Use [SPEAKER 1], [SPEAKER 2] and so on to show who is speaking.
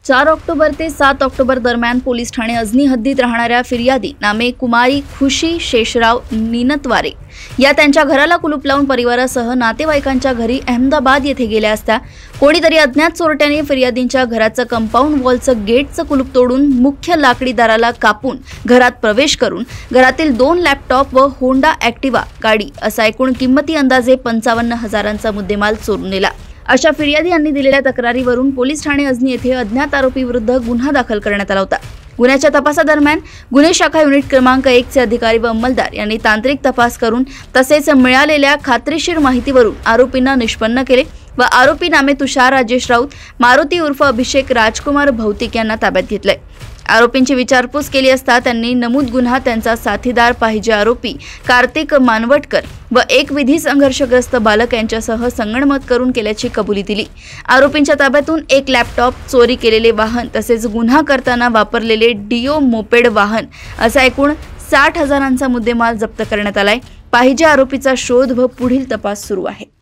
[SPEAKER 1] 4 October ते 7 October दरम्यान police Thane Ajni हद्दीत राहणाऱ्या फिर्यादी नामे कुमारी खुशी शेषराव निनतवारे या त्यांच्या घराला कुलूप लावून परिवारासह नातेवाईकांच्या घरी अहमदाबाद येथे गेल्या असता कोणीतरी अज्ञात चोरट्याने फिर्यादींच्या घराचं कंपाऊंड वॉलचं गेटचं कुलूप तोडून मुख्य लाकडी दाराला कापून घरात प्रवेश करून घरातील 2 लॅपटॉप व होंडा ॲक्टिवा गाडी असा एकूण किंमती अंदाजे 55,000चा मुद्देमाल चोरून नेला। अशा फिर्यादी यांनी दिलेल्या तक्रारीवरून पोलीस ठाणे अजनी येथे अज्ञात आरोपी विरुद्ध गुन्हा दाखल करण्यात आला होता। गुन्ह्याच्या तपासादरम्यान गुन्हे शाखा युनिट क्रमांक 1 चे अधिकारी व अंमलदार यांनी तांत्रिक तपास करून तसेच मिळालेल्या खात्रीशीर माहितीवरून आरोपींना निष्पन्न केले व आरोपी नामे तुषार राजेश राऊत, मारुती उर्फ अभिषेक राजकुमार भौतिक यांना ताब्यात घेतले। आरोपींची विचारपूस केली असता त्यांनी नमूद गुन्हा त्यांचा साथीदार पाहिजे आरोपी कार्तिक मानवटकर व एक विधी संघर्षग्रस्त बालक यांच्यासह संगनमत करून केल्याची कबुली दिली। आरोपींच्या ताब्यातून 1 लॅपटॉप, चोरी केलेले वाहन तसेच गुन्हा करताना वापरलेले डिओ मोपेड वाहन असा एकूण 60,000चा मुद्देमाल जप्त करण्यात आलाय। पाहिजे आरोपीचा शोध व पुढील तपास सुरू आहे।